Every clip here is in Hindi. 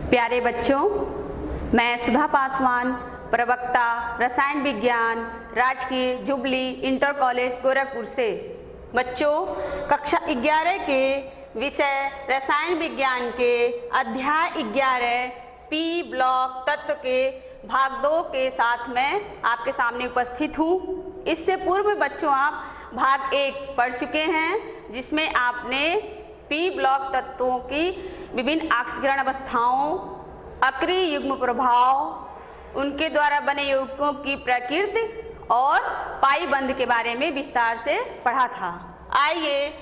प्यारे बच्चों, मैं सुधा पासवान, प्रवक्ता रसायन विज्ञान, राजकीय जुबली इंटर कॉलेज गोरखपुर से। बच्चों, कक्षा 11 के विषय रसायन विज्ञान के अध्याय 11 पी ब्लॉक तत्व के भाग 2 के साथ मैं आपके सामने उपस्थित हूँ। इससे पूर्व बच्चों आप भाग 1 पढ़ चुके हैं, जिसमें आपने पी ब्लॉक तत्वों की विभिन्न ऑक्सीकरण अवस्थाओं, अक्रिय युग्म प्रभाव, उनके द्वारा बने यौगिकों की प्रकृति और पाई बंध के बारे में विस्तार से पढ़ा था। आइए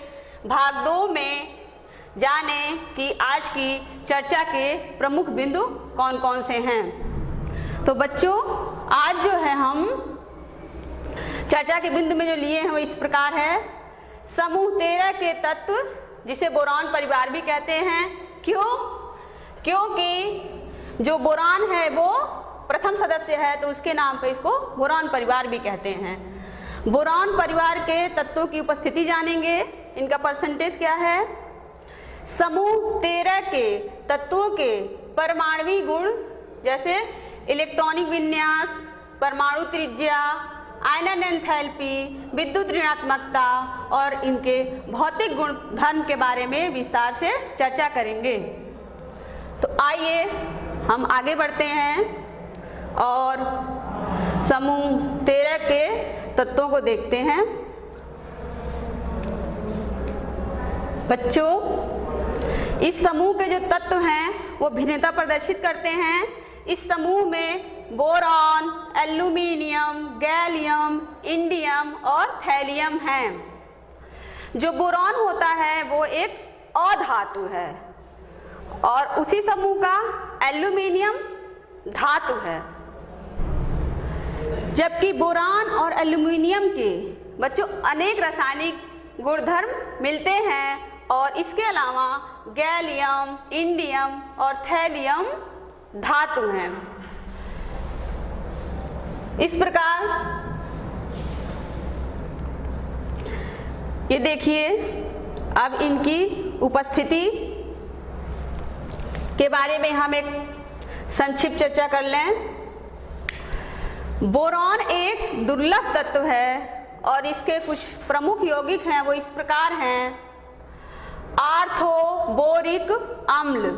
भाग 2 में जाने कि आज की चर्चा के प्रमुख बिंदु कौन कौन से हैं। तो बच्चों, आज जो है हम चर्चा के बिंदु में जो लिए हैं वो इस प्रकार है। समूह 13 के तत्व, जिसे बोरान परिवार भी कहते हैं। क्योंकि जो बोरान है वो प्रथम सदस्य है, तो उसके नाम पे इसको बोरान परिवार भी कहते हैं। बोरान परिवार के तत्वों की उपस्थिति जानेंगे, इनका परसेंटेज क्या है। समूह 13 के तत्वों के परमाणुविक गुण, जैसे इलेक्ट्रॉनिक विन्यास, परमाणु त्रिज्या, आयनन एंथैल्पी, विद्युत ऋणात्मकता और इनके भौतिक गुण धर्म के बारे में विस्तार से चर्चा करेंगे। तो आइए हम आगे बढ़ते हैं और समूह 13 के तत्वों को देखते हैं। बच्चों, इस समूह के जो तत्व हैं वो भिन्नता प्रदर्शित करते हैं। इस समूह में बोरॉन, एल्यूमिनियम, गैलियम, इंडियम और थैलियम हैं। जो बोरॉन होता है वो एक अधातु है और उसी समूह का एल्यूमिनियम धातु है। जबकि बोरान और एल्यूमिनियम के बच्चों अनेक रासायनिक गुणधर्म मिलते हैं और इसके अलावा गैलियम, इंडियम और थैलियम धातु हैं। इस प्रकार ये देखिए, अब इनकी उपस्थिति के बारे में हम एक संक्षिप्त चर्चा कर लें। बोरॉन एक दुर्लभ तत्व है और इसके कुछ प्रमुख यौगिक हैं, वो इस प्रकार हैं। आर्थोबोरिक अम्ल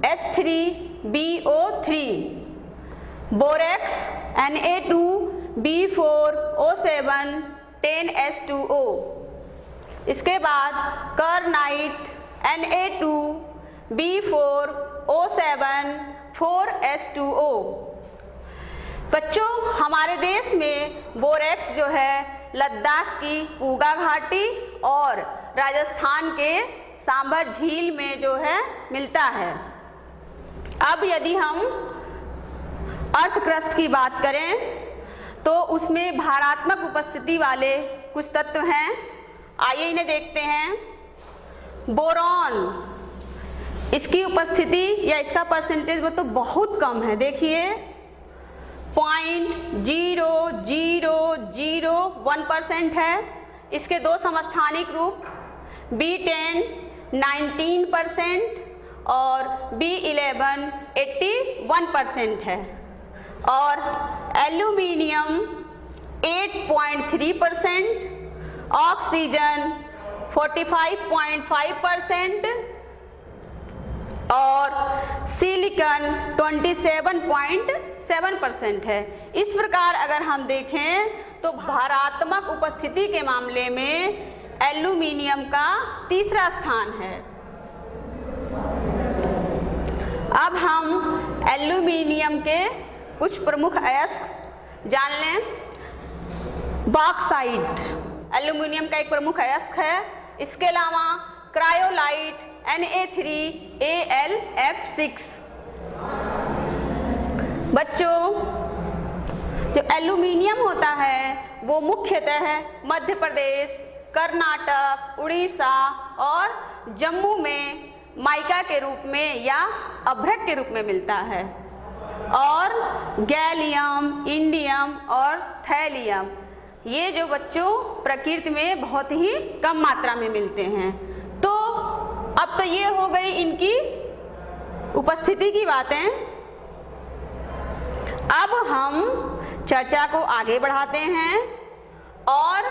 H3BO3, बोरेक्स Na2B4O7 10H2O, इसके बाद करनाइट Na2B4O7 4H2O। बच्चों, हमारे देश में बोरेक्स जो है लद्दाख की पूगा घाटी और राजस्थान के सांभर झील में जो है मिलता है। अब यदि हम अर्थ क्रस्ट की बात करें तो उसमें भारात्मक उपस्थिति वाले कुछ तत्व हैं। आइए इन्हें देखते हैं। बोरॉन, इसकी उपस्थिति या इसका परसेंटेज वो तो बहुत कम है। देखिए 0.0001% है। इसके दो समस्थानिक रूप B10 19% और B11 81% है और एल्यूमिनियम 8.3%, ऑक्सीजन 45.5% और सिलिकॉन 27.7% है। इस प्रकार अगर हम देखें तो भारात्मक उपस्थिति के मामले में एल्यूमिनियम का तीसरा स्थान है। अब हम एल्यूमिनियम के कुछ प्रमुख अयस्क जान लें। बॉक्साइट एल्यूमिनियम का एक प्रमुख अयस्क है। इसके अलावा क्रायोलाइट Na3Al(F6। बच्चों, जो एल्यूमिनियम होता है वो मुख्यतः मध्य प्रदेश, कर्नाटक, उड़ीसा और जम्मू में माइका के रूप में या अभ्रक के रूप में मिलता है और गैलियम, इंडियम और थैलियम ये जो बच्चों प्रकृति में बहुत ही कम मात्रा में मिलते हैं। तो अब तो ये हो गई इनकी उपस्थिति की बातें। अब हम चर्चा को आगे बढ़ाते हैं और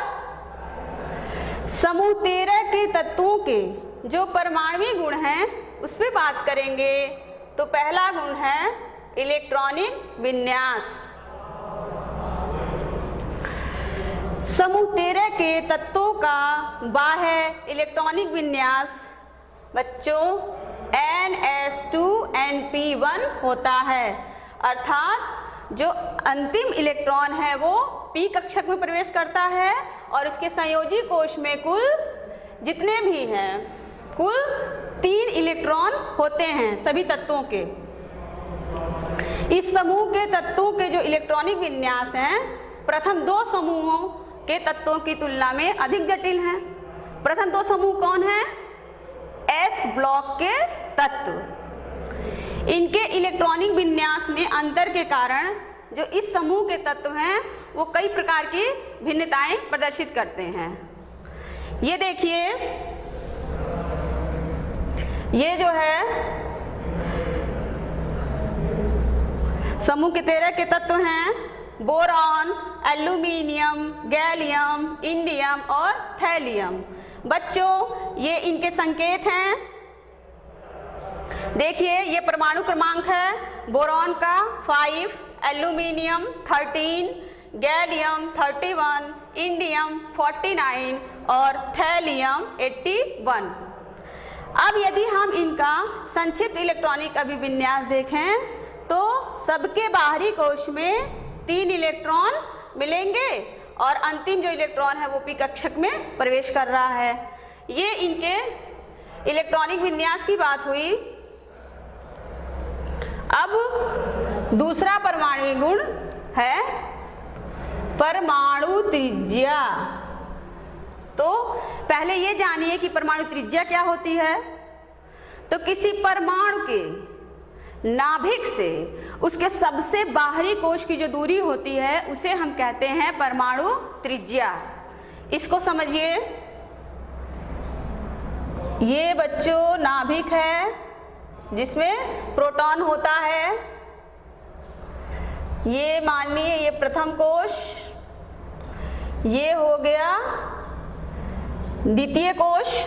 समूह 13 के तत्वों के जो परमाणुवीय गुण हैं उस पर बात करेंगे। तो पहला गुण है इलेक्ट्रॉनिक विन्यास। समूह 13 के तत्वों का बाह्य इलेक्ट्रॉनिक विन्यास बच्चों NS2NP1 होता है, अर्थात जो अंतिम इलेक्ट्रॉन है वो p कक्षक में प्रवेश करता है और इसके संयोजी कोश में कुल जितने भी हैं कुल 3 इलेक्ट्रॉन होते हैं सभी तत्वों के। इस समूह के तत्वों के जो इलेक्ट्रॉनिक विन्यास हैं प्रथम 2 समूहों के तत्वों की तुलना में अधिक जटिल हैं। प्रथम 2 समूह कौन हैं? S ब्लॉक के तत्व। इनके इलेक्ट्रॉनिक विन्यास में अंतर के कारण जो इस समूह के तत्व हैं वो कई प्रकार की भिन्नताएं प्रदर्शित करते हैं। ये देखिए, ये जो है समूह के 13 के तत्व हैं बोरॉन, एल्यूमिनियम, गैलियम, इंडियम और थैलियम। बच्चों ये इनके संकेत हैं। देखिए ये परमाणु क्रमांक है बोरॉन का 5, एल्यूमिनियम 13, गैलियम 31, इंडियम 49 और थैलियम 81। अब यदि हम इनका संक्षिप्त इलेक्ट्रॉनिक अभिविन्यास देखें तो सबके बाहरी कोश में 3 इलेक्ट्रॉन मिलेंगे और अंतिम जो इलेक्ट्रॉन है वो p कक्षक में प्रवेश कर रहा है। ये इनके इलेक्ट्रॉनिक विन्यास की बात हुई। अब दूसरा परमाणु गुण है परमाणु त्रिज्या। तो पहले ये जानिए कि परमाणु त्रिज्या क्या होती है। तो किसी परमाणु के नाभिक से उसके सबसे बाहरी कोश की जो दूरी होती है उसे हम कहते हैं परमाणु त्रिज्या। इसको समझिए, ये बच्चों नाभिक है जिसमें प्रोटॉन होता है। ये मानिए ये प्रथम कोश, ये हो गया द्वितीय कोश।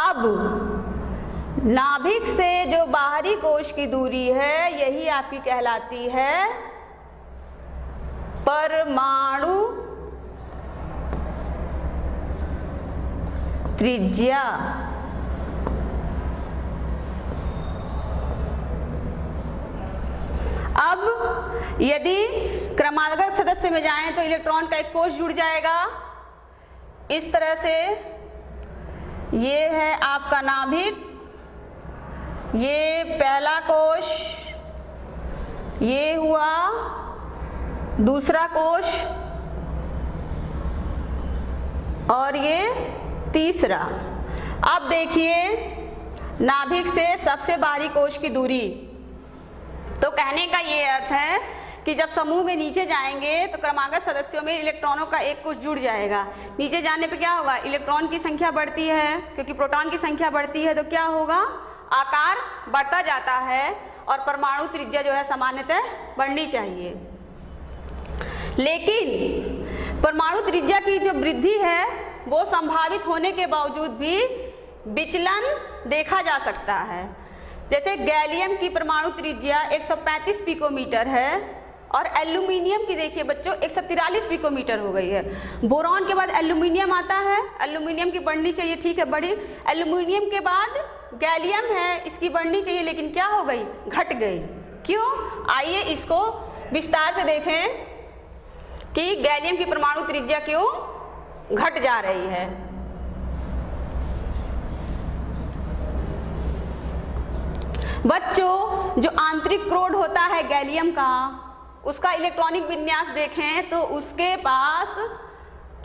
अब नाभिक से जो बाहरी कोश की दूरी है यही आपकी कहलाती है परमाणु त्रिज्या। अब यदि क्रमागत सदस्य में जाएं तो इलेक्ट्रॉन का एक कोश जुड़ जाएगा। इस तरह से ये है आपका नाभिक, ये पहला कोश, ये हुआ दूसरा कोश और ये तीसरा। अब देखिए नाभिक से सबसे बाहरी कोश की दूरी। तो कहने का ये अर्थ है कि जब समूह में नीचे जाएंगे तो क्रमागत सदस्यों में इलेक्ट्रॉनों का एक कोश जुड़ जाएगा। नीचे जाने पे क्या होगा? इलेक्ट्रॉन की संख्या बढ़ती है, क्योंकि प्रोटॉन की संख्या बढ़ती है तो क्या होगा? आकार बढ़ता जाता है और परमाणु त्रिज्या जो है सामान्यतः बढ़नी चाहिए। लेकिन परमाणु त्रिज्या की जो वृद्धि है वो संभावित होने के बावजूद भी विचलन देखा जा सकता है। जैसे गैलियम की परमाणु त्रिज्या 135 पिकोमीटर है और एल्यूमिनियम की देखिए बच्चों 143 पिकोमीटर हो गई है। बोरॉन के बाद एल्यूमिनियम आता है, एल्यूमिनियम की बढ़नी चाहिए, ठीक है बढ़ी। एल्यूमिनियम के बाद गैलियम है, इसकी बढ़नी चाहिए लेकिन क्या हो गई? घट गई। क्यों? आइए इसको विस्तार से देखें कि गैलियम की परमाणु त्रिज्या क्यों घट जा रही है। बच्चों जो आंतरिक क्रोड होता है गैलियम का, उसका इलेक्ट्रॉनिक विन्यास देखें तो उसके पास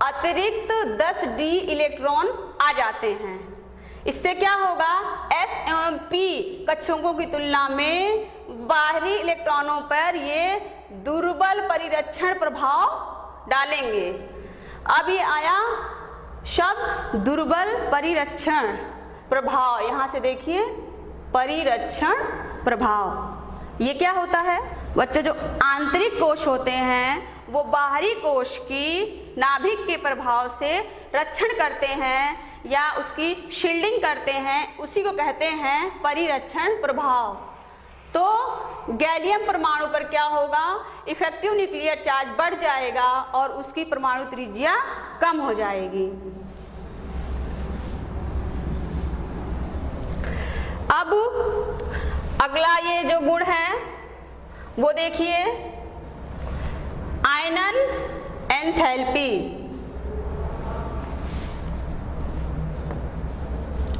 अतिरिक्त 10d इलेक्ट्रॉन आ जाते हैं। इससे क्या होगा? S एवं P कक्षकों की तुलना में बाहरी इलेक्ट्रॉनों पर ये दुर्बल परिरक्षण प्रभाव डालेंगे। अब ये आया शब्द दुर्बल परिरक्षण प्रभाव, यहाँ से देखिए परिरक्षण प्रभाव। ये क्या होता है बच्चों? जो आंतरिक कोश होते हैं वो बाहरी कोश की नाभिक के प्रभाव से रक्षण करते हैं या उसकी शील्डिंग करते हैं, उसी को कहते हैं परिरक्षण प्रभाव। तो गैलियम परमाणु पर क्या होगा? इफेक्टिव न्यूक्लियर चार्ज बढ़ जाएगा और उसकी परमाणु त्रिज्या कम हो जाएगी। अब अगला ये जो गुण है वो देखिए, आयनन एंथैल्पी।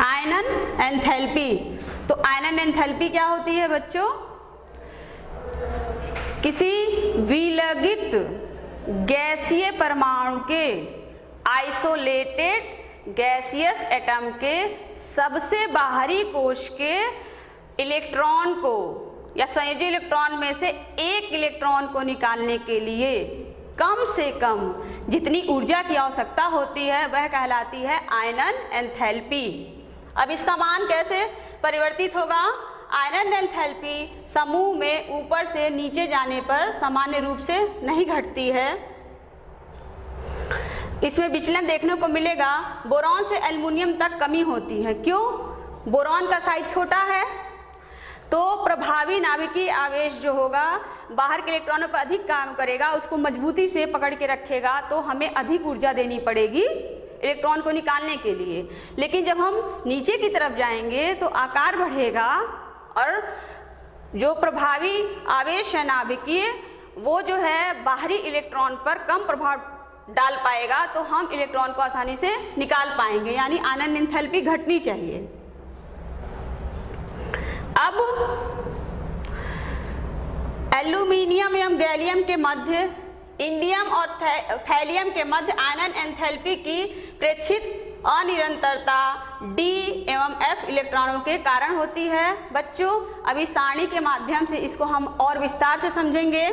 आयनन एंथैल्पी, तो आयनन एंथैल्पी क्या होती है बच्चों? किसी विलगित गैसीय परमाणु के, आइसोलेटेड गैसियस एटम के सबसे बाहरी कोश के इलेक्ट्रॉन को या संयोजी इलेक्ट्रॉन में से एक इलेक्ट्रॉन को निकालने के लिए कम से कम जितनी ऊर्जा की आवश्यकता होती है वह कहलाती है आयनन एंथैल्पी। अब इसका मान कैसे परिवर्तित होगा? आयनन एंथैल्पी समूह में ऊपर से नीचे जाने पर सामान्य रूप से नहीं घटती है। इसमें विचलन देखने को मिलेगा। बोरॉन से एल्युमिनियम तक कमी होती है। क्यों? बोरॉन का साइज छोटा है तो प्रभावी नाभिकीय आवेश जो होगा बाहर के इलेक्ट्रॉनों पर अधिक काम करेगा, उसको मजबूती से पकड़ के रखेगा, तो हमें अधिक ऊर्जा देनी पड़ेगी इलेक्ट्रॉन को निकालने के लिए। लेकिन जब हम नीचे की तरफ जाएंगे तो आकार बढ़ेगा और जो प्रभावी आवेश है नाभिकीय वो जो है बाहरी इलेक्ट्रॉन पर कम प्रभाव डाल पाएगा, तो हम इलेक्ट्रॉन को आसानी से निकाल पाएंगे। यानी आयनन एंथैल्पी घटनी चाहिए। अब एल्यूमिनियम एवं गैलियम के मध्य, इंडियम और थैलियम के मध्य आयनन एंथैल्पी की प्रेक्षित अनिरंतरता डी एवं एफ इलेक्ट्रॉनों के कारण होती है। बच्चों अभी सारणी के माध्यम से इसको हम और विस्तार से समझेंगे।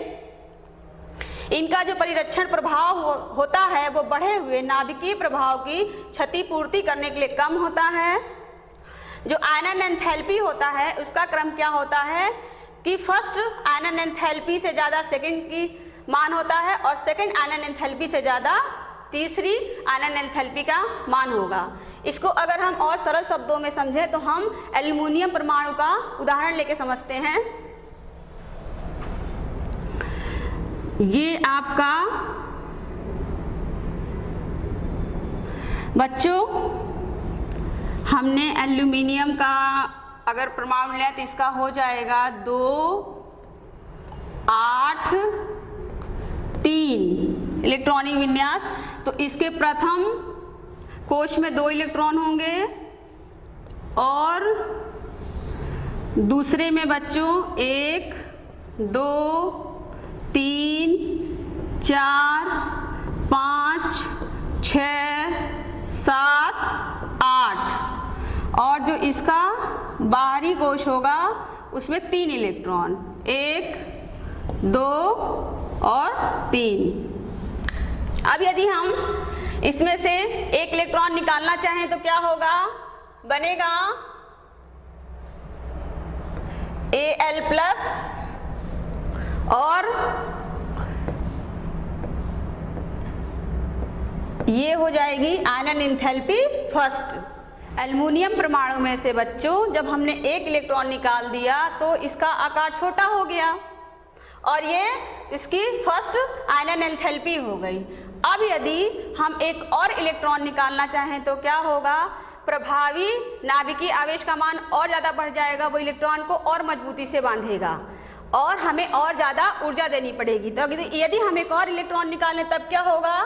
इनका जो परिरक्षण प्रभाव होता है वो बढ़े हुए नाभिकीय प्रभाव की क्षतिपूर्ति करने के लिए कम होता है। जो आयनन एंथैल्पी होता है उसका क्रम क्या होता है कि फर्स्ट आयनन एंथैल्पी से ज़्यादा सेकंड की मान होता है और सेकंड आयनन एंथैल्पी से ज़्यादा तीसरी आयनन एंथैल्पी का मान होगा। इसको अगर हम और सरल शब्दों में समझें तो हम एल्युमिनियम परमाणु का उदाहरण लेके समझते हैं। ये आपका बच्चों हमने एल्युमिनियम का अगर परमाणु लिया तो इसका हो जाएगा 2, 8, 3 इलेक्ट्रॉनिक विन्यास। तो इसके प्रथम कोश में 2 इलेक्ट्रॉन होंगे और दूसरे में बच्चों 1, 2, 3, 4, 5, 6, 7, 8 और जो इसका बाहरी कोश होगा उसमें 3 इलेक्ट्रॉन, 1, 2 और 3। अब यदि हम इसमें से एक इलेक्ट्रॉन निकालना चाहें तो क्या होगा? बनेगा Al प्लस और ये हो जाएगी आयनन एंथैल्पी फर्स्ट। एल्युमिनियम परमाणु में से बच्चों जब हमने एक इलेक्ट्रॉन निकाल दिया तो इसका आकार छोटा हो गया और ये इसकी फर्स्ट आयनन एंथैल्पी हो गई। अब यदि हम एक और इलेक्ट्रॉन निकालना चाहें तो क्या होगा? प्रभावी नाभिकीय आवेश का मान और ज़्यादा बढ़ जाएगा, वो इलेक्ट्रॉन को और मजबूती से बांधेगा और हमें और ज़्यादा ऊर्जा देनी पड़ेगी। तो यदि हम एक और इलेक्ट्रॉन निकालें तब क्या होगा?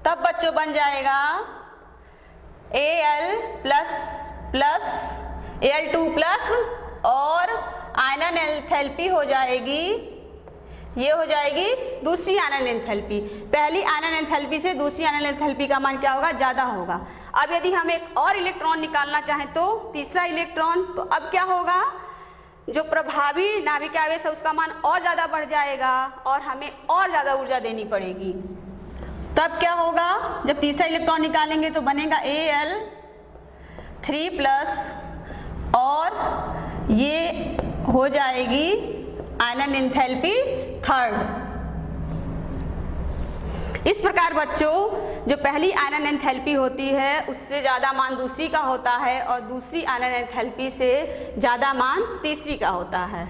तब बच्चों बन जाएगा Al plus plus Al2 plus और आयनन एंथैल्पी हो जाएगी, ये हो जाएगी दूसरी आयनन एंथैल्पी। पहली आयनन एंथैल्पी से दूसरी आयनन एंथैल्पी का मान क्या होगा? ज़्यादा होगा। अब यदि हम एक और इलेक्ट्रॉन निकालना चाहें तो तीसरा इलेक्ट्रॉन, तो अब क्या होगा? जो प्रभावी नाभिक आवेश है उसका मान और ज़्यादा बढ़ जाएगा और हमें और ज़्यादा ऊर्जा देनी पड़ेगी। तब क्या होगा? जब तीसरा इलेक्ट्रॉन निकालेंगे तो बनेगा Al3 प्लस और ये हो जाएगी आयनन एंथैल्पी थर्ड। इस प्रकार बच्चों जो पहली आयनन एंथैल्पी होती है उससे ज़्यादा मान दूसरी का होता है और दूसरी आयनन एंथैल्पी से ज़्यादा मान तीसरी का होता है।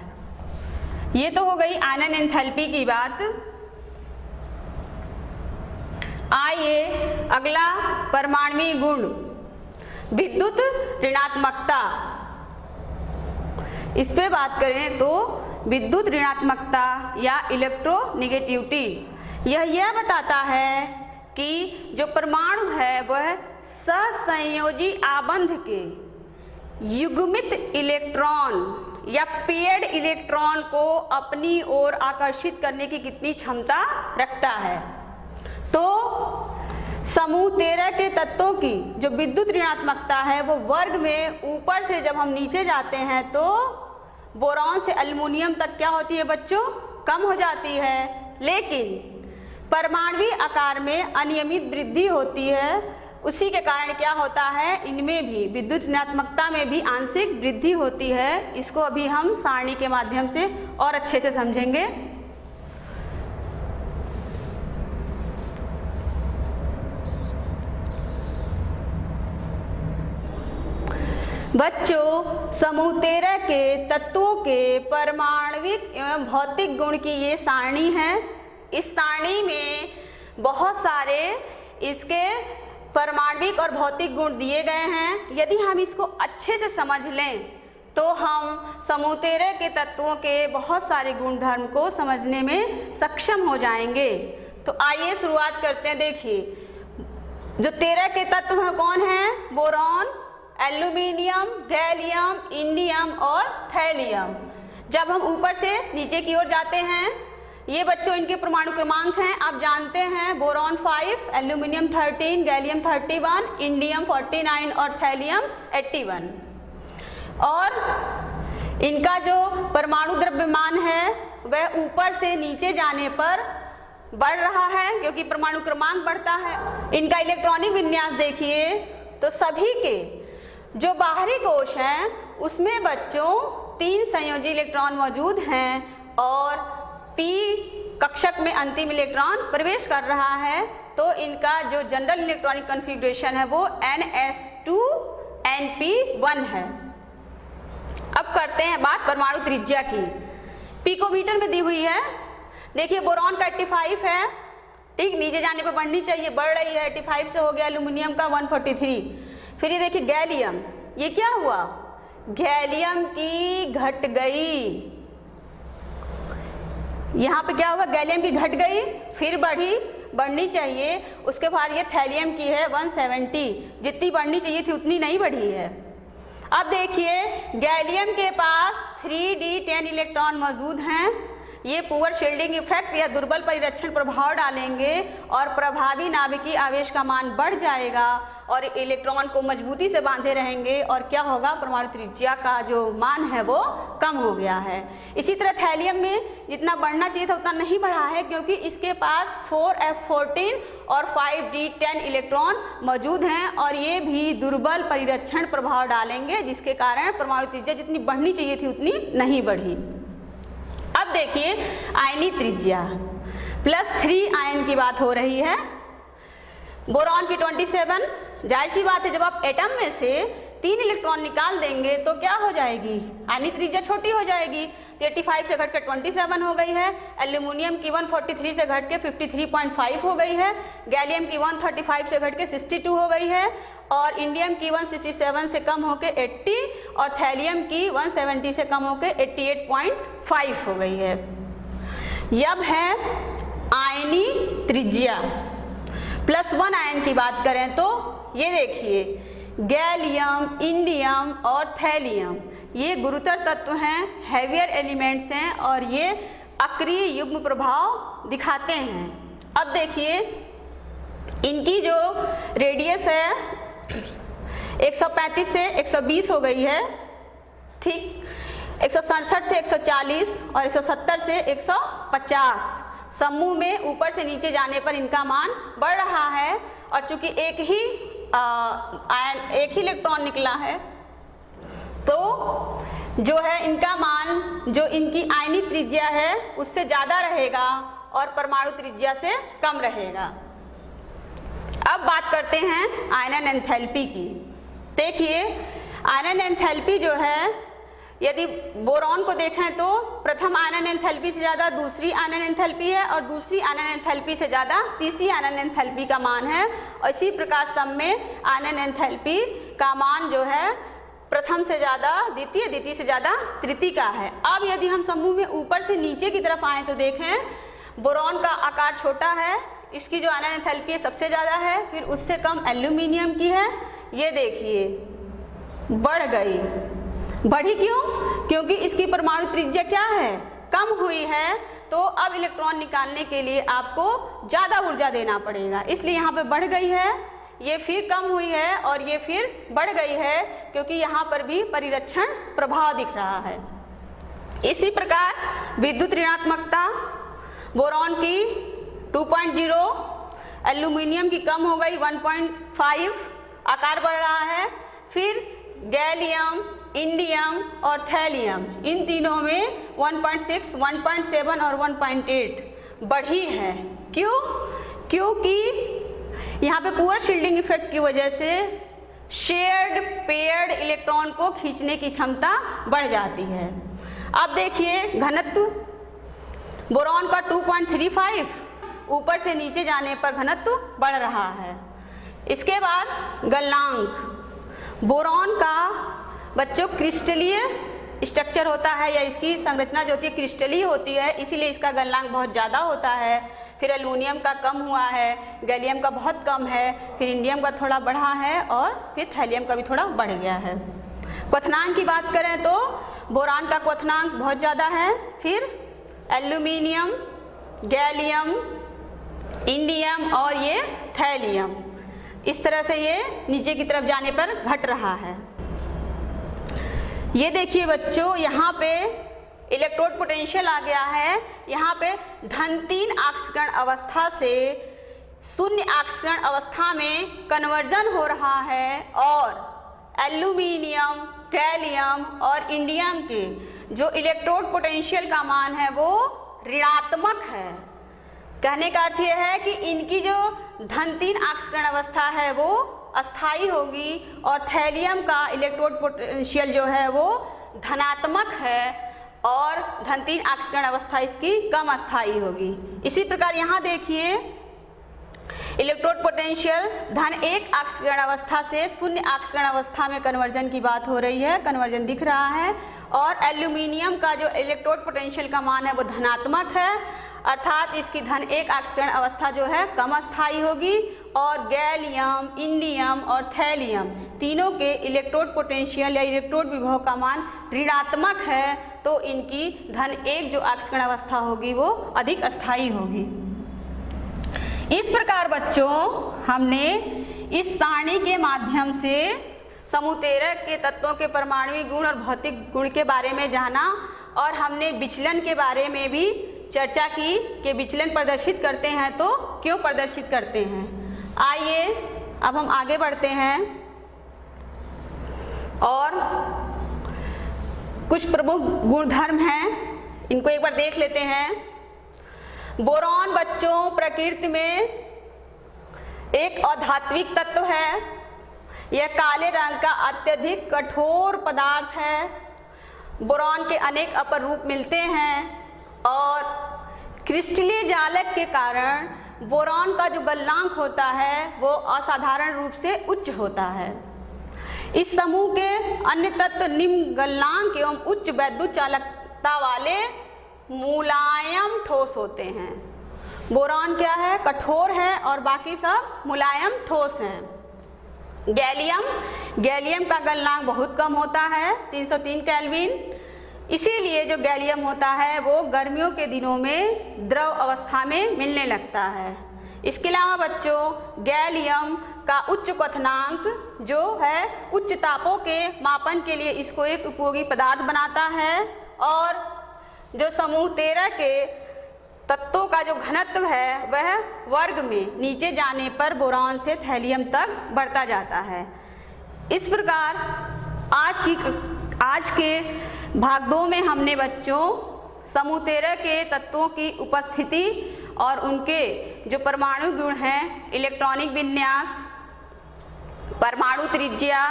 ये तो हो गई आयनन एंथैल्पी की बात। आइए अगला परमाणुवीय गुण विद्युत ऋणात्मकता, इस पे बात करें तो विद्युत ऋणात्मकता या इलेक्ट्रोनेगेटिविटी यह बताता है कि जो परमाणु है वह सहसंयोजी आबंध के युग्मित इलेक्ट्रॉन या पेयर्ड इलेक्ट्रॉन को अपनी ओर आकर्षित करने की कितनी क्षमता रखता है। तो समूह 13 के तत्वों की जो विद्युत ऋणात्मकता है वो वर्ग में ऊपर से जब हम नीचे जाते हैं तो बोरॉन से एल्युमिनियम तक क्या होती है बच्चों, कम हो जाती है। लेकिन परमाणुवीय आकार में अनियमित वृद्धि होती है, उसी के कारण क्या होता है, इनमें भी विद्युत ऋणात्मकता में भी आंशिक वृद्धि होती है। इसको अभी हम सारणी के माध्यम से और अच्छे से समझेंगे। बच्चों समूह 13 के तत्वों के परमाणविक एवं भौतिक गुण की ये सारणी है। इस सारणी में बहुत सारे इसके परमाणविक और भौतिक गुण दिए गए हैं। यदि हम इसको अच्छे से समझ लें तो हम समूह 13 के तत्वों के बहुत सारे गुणधर्म को समझने में सक्षम हो जाएंगे। तो आइए शुरुआत करते हैं। देखिए जो 13 के तत्व हैं कौन हैं, बोरॉन, एल्यूमिनियम, गैलियम, इंडियम और थैलियम। जब हम ऊपर से नीचे की ओर जाते हैं, ये बच्चों इनके परमाणु क्रमांक हैं, आप जानते हैं बोरॉन 5, एल्यूमिनियम 13, गैलियम 31, इंडियम 49 और थैलियम 81। और इनका जो परमाणु द्रव्यमान है वह ऊपर से नीचे जाने पर बढ़ रहा है क्योंकि परमाणु क्रमांक बढ़ता है। इनका इलेक्ट्रॉनिक विन्यास देखिए तो सभी के जो बाहरी कोश हैं उसमें बच्चों 3 संयोजी इलेक्ट्रॉन मौजूद हैं और p कक्षक में अंतिम इलेक्ट्रॉन प्रवेश कर रहा है। तो इनका जो जनरल इलेक्ट्रॉनिक कॉन्फ़िगरेशन है वो ns2np1 है। अब करते हैं बात परमाणु त्रिज्या की, पिकोमीटर में दी हुई है। देखिए बोरॉन का 85 है, ठीक, नीचे जाने पर बढ़नी चाहिए, बढ़ रही है, 85 से हो गया एल्यूमिनियम का 143। फिर ये देखिए गैलियम, ये क्या हुआ, गैलियम की घट गई, यहाँ पे क्या हुआ, गैलियम की घट गई, फिर बढ़नी चाहिए। उसके बाद ये थैलियम की है 170, जितनी बढ़नी चाहिए थी उतनी नहीं बढ़ी है। अब देखिए गैलियम के पास 3d10 इलेक्ट्रॉन मौजूद हैं। ये पुअर शील्डिंग इफेक्ट या दुर्बल परिरक्षण प्रभाव डालेंगे और प्रभावी नाभिकीय आवेश का मान बढ़ जाएगा और इलेक्ट्रॉन को मजबूती से बांधे रहेंगे और क्या होगा, परमाणु त्रिज्या का जो मान है वो कम हो गया है। इसी तरह थैलियम में जितना बढ़ना चाहिए था उतना नहीं बढ़ा है क्योंकि इसके पास 4f14 और 5d10 इलेक्ट्रॉन मौजूद हैं और ये भी दुर्बल परिरक्षण प्रभाव डालेंगे जिसके कारण परमाणु त्रिज्या जितनी बढ़नी चाहिए थी उतनी नहीं बढ़ी। अब देखिए आयनीय त्रिज्या +3 आयन की बात हो रही है। बोरॉन की 27, जाहिर सी बात है जब आप एटम में से 3 इलेक्ट्रॉन निकाल देंगे तो क्या हो जाएगी, आयनीय त्रिज्या छोटी हो जाएगी। तो 85 से घट के 27 हो गई है, एल्यूमिनियम की 143 से घट के 53.5 हो गई है, गैलियम की 135 से घट के 62 हो गई है और इंडियम की 167 से कम होकर 80 और थैलियम की 170 से कम होकर 88.5 हो गई है। अब है आयनीय त्रिज्या +1 आयन की बात करें तो ये देखिए गैलियम, इंडियम और थैलियम ये गुरुतर तत्व हैं, हैवियर एलिमेंट्स हैं और ये अक्रिय युग्म प्रभाव दिखाते हैं। अब देखिए इनकी जो रेडियस है 135 से 120 हो गई है, ठीक, 167 से 140 और 170 से 150। समूह में ऊपर से नीचे जाने पर इनका मान बढ़ रहा है और चूंकि एक ही इलेक्ट्रॉन निकला है तो जो है इनका मान, जो इनकी आयनिक त्रिज्या है उससे ज़्यादा रहेगा और परमाणु त्रिज्या से कम रहेगा। अब बात करते हैं आयनन एंथैल्पी की। देखिए आयनन एंथैल्पी जो है, यदि बोरॉन को देखें तो प्रथम आयनन एंथैल्पी से ज़्यादा दूसरी आयनन एंथैल्पी है और दूसरी आयनन एंथैल्पी से ज़्यादा तीसरी आयनन एंथैल्पी का मान है। और इसी प्रकार सब में आयनन एंथैल्पी का मान जो है प्रथम से ज़्यादा द्वितीय, द्वितीय से ज़्यादा तृतीय का है। अब यदि हम समूह में ऊपर से नीचे की तरफ आएँ तो देखें बोरॉन का आकार छोटा है, इसकी जो आयनन एंथैल्पी है सबसे ज़्यादा है, फिर उससे कम एल्यूमिनियम की है। ये देखिए बढ़ गई, बढ़ी क्यों? क्योंकि इसकी परमाणु त्रिज्या क्या है, कम हुई है। तो अब इलेक्ट्रॉन निकालने के लिए आपको ज़्यादा ऊर्जा देना पड़ेगा, इसलिए यहाँ पे बढ़ गई है, ये फिर कम हुई है और ये फिर बढ़ गई है, क्योंकि यहाँ पर भी परिरक्षण प्रभाव दिख रहा है। इसी प्रकार विद्युत ऋणात्मकता बोरॉन की 2.0, एल्यूमिनियम की कम हो गई 1.5, आकार बढ़ रहा है। फिर गैलियम, इंडियम और थैलियम, इन तीनों में 1.6, 1.7 और 1.8 बढ़ी है। क्यों? क्योंकि यहाँ पे पुअर शील्डिंग इफेक्ट की वजह से शेयर्ड पेयर्ड इलेक्ट्रॉन को खींचने की क्षमता बढ़ जाती है। अब देखिए घनत्व बोरॉन का 2.35, ऊपर से नीचे जाने पर घनत्व बढ़ रहा है। इसके बाद गलनांक, बोरॉन का बच्चों क्रिस्टलीय स्ट्रक्चर होता है या इसकी संरचना जो होती है क्रिस्टलीय होती है, इसीलिए इसका गलनांक बहुत ज़्यादा होता है। फिर एल्यूमिनियम का कम हुआ है, गैलियम का बहुत कम है, फिर इंडियम का थोड़ा बढ़ा है और फिर थैलियम का भी थोड़ा बढ़ गया है। क्वथनांक की बात करें तो बोरॉन का क्वथनांक बहुत ज़्यादा है, फिर एल्यूमिनियम, गैलियम, इंडियम और ये थैलियम, इस तरह से ये नीचे की तरफ जाने पर घट रहा है। ये देखिए बच्चों, यहाँ पे इलेक्ट्रोड पोटेंशियल आ गया है। यहाँ पे धन 3 ऑक्सीकरण अवस्था से शून्य ऑक्सीकरण अवस्था में कन्वर्जन हो रहा है और एल्यूमिनियम, गैलियम और इंडियम के जो इलेक्ट्रोड पोटेंशियल का मान है वो ऋणात्मक है। कहने का अर्थ यह है कि इनकी जो धन 3 ऑक्सीकरण अवस्था है वो अस्थाई होगी और थैलियम का इलेक्ट्रोड पोटेंशियल जो है वो धनात्मक है और धन 3 ऑक्सीकरण अवस्था इसकी कम अस्थाई होगी। इसी प्रकार यहाँ देखिए इलेक्ट्रोड पोटेंशियल धन 1 ऑक्सीकरण अवस्था से शून्य ऑक्सीकरण अवस्था में कन्वर्जन की बात हो रही है, कन्वर्जन दिख रहा है। और एल्यूमिनियम का जो इलेक्ट्रोड पोटेंशियल का मान है वो धनात्मक है, अर्थात इसकी धन 1 ऑक्सीकरण अवस्था जो है कम अस्थाई होगी। और गैलियम, इंडियम और थैलियम तीनों के इलेक्ट्रोड पोटेंशियल या इलेक्ट्रोड विभव का मान ऋणात्मक है, तो इनकी धन 1 जो ऑक्सीकरण अवस्था होगी वो अधिक अस्थाई होगी। इस प्रकार बच्चों हमने इस सारणी के माध्यम से समूह 13 के तत्वों के परमाणुविक गुण और भौतिक गुण के बारे में जाना और हमने विचलन के बारे में भी चर्चा की कि विचलन प्रदर्शित करते हैं तो क्यों प्रदर्शित करते हैं। आइए अब हम आगे बढ़ते हैं और कुछ प्रमुख गुणधर्म हैं, इनको एक बार देख लेते हैं। बोरॉन बच्चों प्रकृति में एक अधात्विक तत्व है। यह काले रंग का अत्यधिक कठोर पदार्थ है। बोरॉन के अनेक अपर रूप मिलते हैं और क्रिस्टलीय जालक के कारण बोरॉन का जो गलनांक होता है वो असाधारण रूप से उच्च होता है। इस समूह के अन्य तत्व निम्न गलनांक एवं उच्च वैद्युत चालकता वाले मुलायम ठोस होते हैं। बोरॉन क्या है, कठोर है और बाकी सब मुलायम ठोस हैं। गैलियम का गलनांक बहुत कम होता है, 303 केल्विन। इसीलिए जो गैलियम होता है वो गर्मियों के दिनों में द्रव अवस्था में मिलने लगता है। इसके अलावा बच्चों गैलियम का उच्च क्वथनांक जो है उच्च तापों के मापन के लिए इसको एक उपयोगी पदार्थ बनाता है। और जो समूह 13 के तत्वों का जो घनत्व है वह वर्ग में नीचे जाने पर बोरॉन से थैलियम तक बढ़ता जाता है। इस प्रकार आज के भाग 2 में हमने बच्चों समूह 13 के तत्वों की उपस्थिति और उनके जो परमाणु गुण हैं, इलेक्ट्रॉनिक विन्यास, परमाणु त्रिज्या,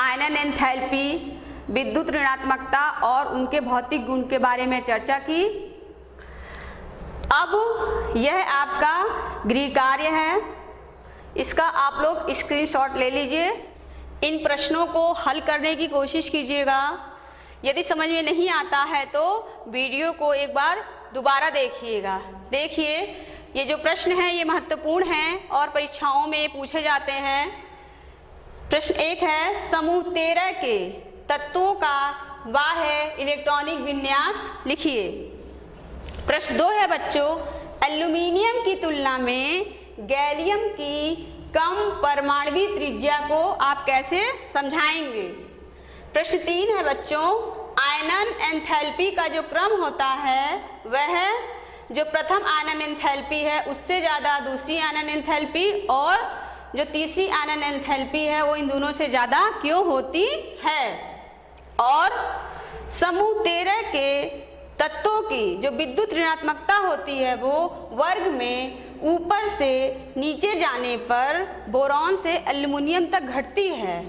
आयनन एंथैल्पी, विद्युत ऋणात्मकता और उनके भौतिक गुण के बारे में चर्चा की। अब यह आपका गृह कार्य है, इसका आप लोग स्क्रीनशॉट ले लीजिए। इन प्रश्नों को हल करने की कोशिश कीजिएगा। यदि समझ में नहीं आता है तो वीडियो को एक बार दोबारा देखिएगा। देखिए, ये जो प्रश्न हैं ये महत्वपूर्ण हैं और परीक्षाओं में पूछे जाते हैं। प्रश्न 1 है, समूह 13 के तत्वों का बाह्य इलेक्ट्रॉनिक विन्यास लिखिए। प्रश्न 2 है बच्चों, एल्यूमीनियम की तुलना में गैलियम की कम परमाणुवीय त्रिज्या को आप कैसे समझाएंगे। प्रश्न 3 है बच्चों, आयनन एंथैल्पी का जो क्रम होता है वह जो प्रथम आयनन एंथैल्पी है उससे ज़्यादा दूसरी आयनन एंथैल्पी, और जो तीसरी आयनन एंथैल्पी है वो इन दोनों से ज़्यादा क्यों होती है। और समूह 13 के तत्वों की जो विद्युत ऋणात्मकता होती है वो वर्ग में ऊपर से नीचे जाने पर बोरॉन से एल्युमिनियम तक घटती है,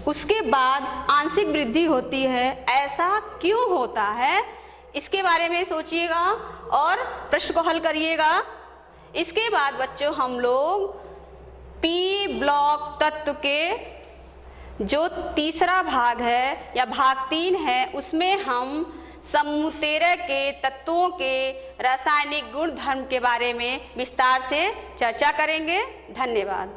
उसके बाद आंशिक वृद्धि होती है। ऐसा क्यों होता है, इसके बारे में सोचिएगा और प्रश्न को हल करिएगा। इसके बाद बच्चों हम लोग पी ब्लॉक तत्व के जो तीसरा भाग है या भाग 3 है उसमें हम समूह 13 के तत्वों के रासायनिक गुण धर्म के बारे में विस्तार से चर्चा करेंगे। धन्यवाद।